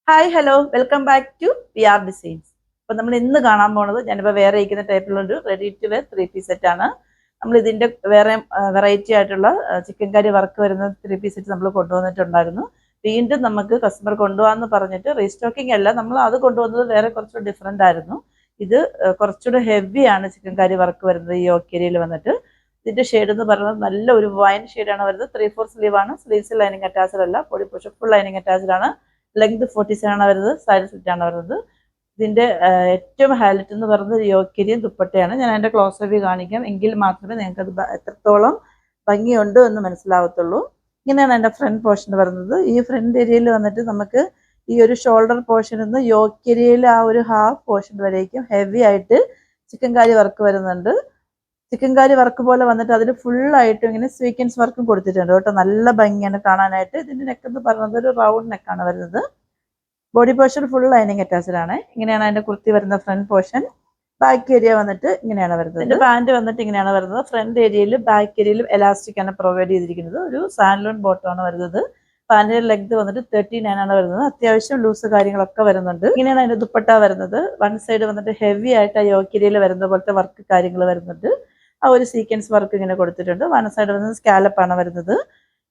Hi hello welcome back to P R designs. അപ്പോൾ നമ്മൾ ഇന്ന് കാണാൻ പോണത് ഞാനിപ്പോൾ വേറെ ഇരിക്കുന്ന ടൈപ്പിലുള്ള ഒരു ready to wear 3 piece set ആണ്. നമ്മൾ ഇതിന്റെ വേറെ വെറൈറ്റി ആയിട്ടുള്ള ചിക്കൻ കറി വർക്ക് വരുന്ന 3 പീസ് സെറ്റ് നമ്മൾ കൊണ്ടുവന്നിട്ടുണ്ടായിരുന്നു. വീണ്ടും നമുക്ക് കസ്റ്റമർ കൊണ്ടുപോകാന്ന് പറഞ്ഞിട്ട് റീസ്റ്റോക്കിംഗ് അല്ല, നമ്മൾ അത് കൊണ്ടുവന്നത് വേറെ കുറച്ചുകൂടി ഡിഫറെന്റ് ആയിരുന്നു. ഇത് കുറച്ചുകൂടെ ഹെവി ആണ് ചിക്കൻ കറി വർക്ക് വരുന്നത് ഈ യോക്കേരിയിൽ വന്നിട്ട്. ഇതിന്റെ ഷെയ്ഡ് എന്ന് പറയുന്നത് നല്ല ഒരു വൈൻ ഷെയ്ഡാണ് വരുന്നത്. 3/4 സ്ലീവ് ആണ്. സ്ലീവ്സ് ലൈനിങ് അറ്റാച്ച്ഡ് അല്ല, body portion full lining attached ആണ്. ലെങ്ത് 47 ആണ് വരുന്നത്. സൈഡ് സ്ലിറ്റ് ആണ് വരുന്നത്. ഇതിന്റെ ഏറ്റവും ഹൈലൈറ്റ് എന്ന് പറയുന്നത് യോക്കിരിയും ദുപ്പട്ടയാണ്. ഞാൻ അതിന്റെ ക്ലോസ് വ്യൂ കാണിക്കാം, എങ്കിൽ മാത്രമേ നിങ്ങൾക്ക് അത് എത്രത്തോളം ഭംഗിയുണ്ട് എന്ന് മനസ്സിലാവത്തുള്ളൂ. ഇങ്ങനെയാണ് അതിന്റെ ഫ്രണ്ട് പോർഷൻ വരുന്നത്. ഈ ഫ്രണ്ട് ഏരിയയിൽ വന്നിട്ട് നമുക്ക് ഈ ഒരു ഷോൾഡർ പോർഷൻ നിന്ന് യോക്കിരിയിൽ ആ ഒരു ഹാഫ് പോർഷൻ വരേക്കും ഹെവി ആയിട്ട് ചിക്കൻ കാരി വർക്ക് വരുന്നുണ്ട്. ചിക്കൻ കാരി വർക്ക് പോലെ വന്നിട്ട് അതിൽ ഫുള്ളായിട്ടും ഇങ്ങനെ സ്വീക്കൻസ് വർക്കും കൊടുത്തിട്ടുണ്ട് കേട്ടോ. നല്ല ഭംഗിയാണ് കാണാനായിട്ട്. ഇതിന്റെ നെക്ക് എന്ന് പറയുന്നത് ഒരു റൗണ്ട് നെക്കാണ് വരുന്നത്. Body portion full lining attached ആണ്. ഇങ്ങനെയാണ് അതിന്റെ കുർത്തി വരുന്ന ഫ്രണ്ട് പോർഷൻ. ബാക്ക് ഏരിയ വന്നിട്ട് ഇങ്ങനെയാണ് വരുന്നത്. ഇതിന്റെ പാന്റ് വന്നിട്ട് ഇങ്ങനെയാണ് വരുന്നത്. ഫ്രണ്ട് ഏരിയയിലും ബാക്ക് ഏരിയയിലും എലാസ്റ്റിക് ആണ് പ്രൊവൈഡ് ചെയ്തിരിക്കുന്നത്. ഒരു സാൻഡലോൺ ബോട്ടം ആണ് വരുന്നത്. പാന്റിന്റെ ലെങ്ത് വന്നിട്ട് 39 ആണ് വരുന്നത്. അത്യാവശ്യം ലൂസ് കാര്യങ്ങളൊക്കെ വരുന്നുണ്ട്. ഇങ്ങനെയാണ് അതിന്റെ ദുപ്പട്ട വരുന്നത്. വൺ സൈഡ് വന്നിട്ട് ഹെവി ആയിട്ട് ആ യോക്കിരിയിൽ വരുന്ന പോലത്തെ വർക്ക് കാര്യങ്ങൾ വരുന്നുണ്ട്. ആ ഒരു സീക്വൻസ് വർക്ക് ഇങ്ങനെ കൊടുത്തിട്ടുണ്ട്. വൺ സൈഡ് വരുന്നത് സ്കാലപ്പ് ആണ് വരുന്നത്.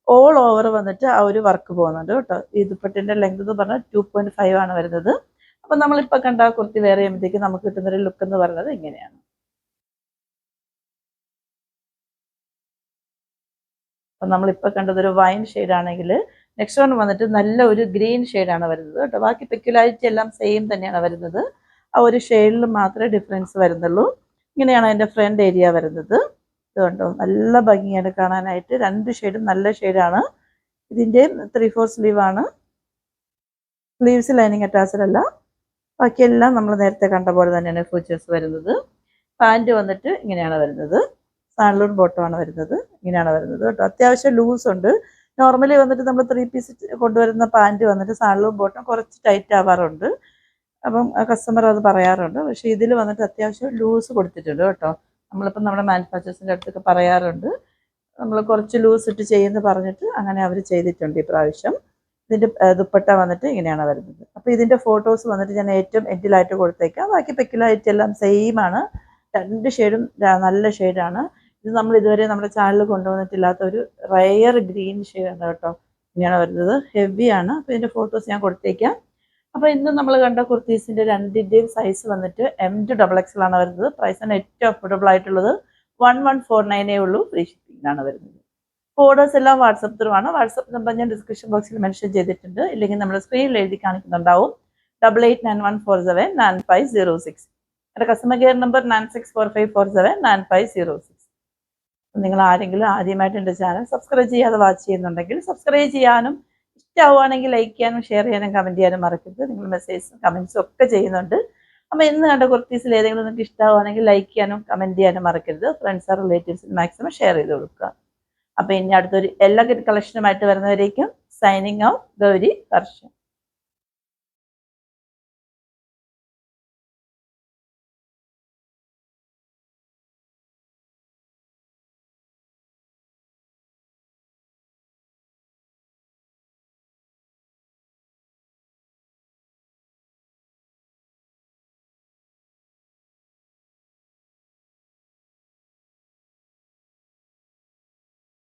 ഓൾ ഓവർ വന്നിട്ട് ആ ഒരു വർക്ക് പോകുന്നുണ്ട് കേട്ടോ. ഈ ദുപ്പട്ടിന്റെ ലെങ്ത് എന്ന് പറഞ്ഞാൽ 2.5 ആണ് വരുന്നത്. അപ്പൊ നമ്മളിപ്പോ കണ്ട കുർത്തി വേറെ ചെയ്യുമ്പോഴത്തേക്ക് നമുക്ക് കിട്ടുന്നൊരു ലുക്ക് എന്ന് പറയുന്നത് ഇങ്ങനെയാണ്. അപ്പൊ നമ്മളിപ്പോ കണ്ടത് ഒരു വൈൻ ഷെയ്ഡ് ആണെങ്കിൽ നെക്സ്റ്റ് വൺ വന്നിട്ട് നല്ല ഒരു ഗ്രീൻ ഷെയ്ഡാണ് വരുന്നത് കേട്ടോ. ബാക്കി പെക്യുലാരിറ്റി എല്ലാം സെയിം തന്നെയാണ് വരുന്നത്. ആ ഒരു ഷെയ്ഡിൽ മാത്രമേ ഡിഫറൻസ് വരുന്നുള്ളൂ. ഇങ്ങനെയാണ് അതിന്റെ ഫ്രണ്ട് ഏരിയ വരുന്നത്. ഇതുകൊണ്ടോ നല്ല ഭംഗിയാണ് കാണാനായിട്ട്. രണ്ട് ഷെയ്ഡും നല്ല ഷെയ്ഡാണ്. ഇതിന്റെ 3/4 സ്ലീവ് ആണ്. സ്ലീവ്സ് ലൈനിങ് അറ്റാച്ച്ഡ് അല്ല. ബാക്കിയെല്ലാം നമ്മൾ നേരത്തെ കണ്ട പോലെ തന്നെയാണ് ഫീച്ചേഴ്സ് വരുന്നത്. പാൻറ് വന്നിട്ട് ഇങ്ങനെയാണ് വരുന്നത്. സാൻഡലൂൺ ബോട്ടം ആണ് വരുന്നത്. ഇങ്ങനെയാണ് വരുന്നത് കേട്ടോ. അത്യാവശ്യം ലൂസ് ഉണ്ട്. നോർമലി വന്നിട്ട് നമ്മൾ 3 പീസ് കൊണ്ടുവരുന്ന പാൻറ് വന്നിട്ട് സാൻഡലൂൺ ബോട്ടം കുറച്ച് ടൈറ്റ് ആവാറുണ്ട്. അപ്പം കസ്റ്റമർ അത് പറയാറുണ്ട്. പക്ഷെ ഇതിൽ വന്നിട്ട് അത്യാവശ്യം ലൂസ് കൊടുത്തിട്ടുണ്ട് കേട്ടോ. നമ്മളിപ്പം നമ്മുടെ മാനുഫാക്ചേഴ്സിൻ്റെ അടുത്തൊക്കെ പറയാറുണ്ട്, നമ്മൾ കുറച്ച് ലൂസ് ഇട്ട് ചെയ്യുമെന്ന് പറഞ്ഞിട്ട് അങ്ങനെ അവർ ചെയ്തിട്ടുണ്ട് ഈ പ്രാവശ്യം. ഇതിൻ്റെ ദുപ്പട്ട വന്നിട്ട് ഇങ്ങനെയാണ് വരുന്നത്. അപ്പോൾ ഇതിൻ്റെ ഫോട്ടോസ് വന്നിട്ട് ഞാൻ ഏറ്റവും എൻഡിലായിട്ട് കൊടുത്തേക്കാം. ബാക്കി പെക്കിലായിട്ട് എല്ലാം സെയിം ആണ്. രണ്ട് ഷെയ്ഡും നല്ല ഷെയ്ഡാണ്. ഇത് നമ്മൾ ഇതുവരെ നമ്മുടെ ചാനലിൽ കൊണ്ടുവന്നിട്ടില്ലാത്ത ഒരു റയർ ഗ്രീൻ ഷെയ്ഡാണ് കേട്ടോ. ഇങ്ങനെയാണ് വരുന്നത്. ഹെവിയാണ്. അപ്പോൾ ഇതിൻ്റെ ഫോട്ടോസ് ഞാൻ കൊടുത്തേക്കാം. അപ്പോൾ ഇന്ന് നമ്മൾ കണ്ട കുർത്തീസിന്റെ രണ്ടിന്റെയും സൈസ് വന്നിട്ട് M to XXL ആണ് വരുന്നത്. പ്രൈസാണ് ഏറ്റവും അഫോർഡബിൾ ആയിട്ടുള്ളത്. 1149 ഉള്ളൂ. ഫ്രീ ഷിപ്പിംഗ് ആണ് വരുന്നത്. ഓർഡേഴ്സ് എല്ലാം വാട്സപ്പ് ത്രൂ ആണ്. വാട്സപ്പ് നമ്പർ ഞാൻ ഡിസ്ക്രിപ്ഷൻ ബോക്സിൽ മെൻഷൻ ചെയ്തിട്ടുണ്ട്. ഇല്ലെങ്കിൽ നമ്മുടെ സ്ക്രീനിൽ എഴുതി കാണിക്കുന്നുണ്ടാവും. 8891479506. എൻ്റെ കസ്റ്റമർ കെയർ നമ്പർ 9645479506. നിങ്ങൾ ആരെങ്കിലും ആദ്യമായിട്ട് എൻ്റെ ചാനൽ സബ്സ്ക്രൈബ് ചെയ്യാതെ വാച്ച് ചെയ്യുന്നുണ്ടെങ്കിൽ സബ്സ്ക്രൈബ് ചെയ്യാനും, ഇഷ്ടമാവുകയാണെങ്കിൽ ലൈക്ക് ചെയ്യാനും ഷെയർ ചെയ്യാനും കമൻറ്റ് ചെയ്യാനും മറക്കരുത്. നിങ്ങൾ മെസ്സേജും കമൻസും ഒക്കെ ചെയ്യുന്നുണ്ട്. അപ്പോൾ ഇന്ന് കണ്ട കുർത്തീസിൽ ഏതെങ്കിലും നിങ്ങൾക്ക് ഇഷ്ടമാവുകയാണെങ്കിൽ ലൈക്ക് ചെയ്യാനും കമൻറ്റ് ചെയ്യാനും മറക്കരുത്. ഫ്രണ്ട്സ് റിലേറ്റീവ്സിന് മാക്സിമം ഷെയർ ചെയ്ത് കൊടുക്കുക. അപ്പോൾ ഇനി അടുത്തൊരു എല്ലാ കളക്ഷനുമായിട്ട് വരുന്നവരേക്കും സൈനിങ് ഔട്ട്, ഗൗരി ഹർഷൻ.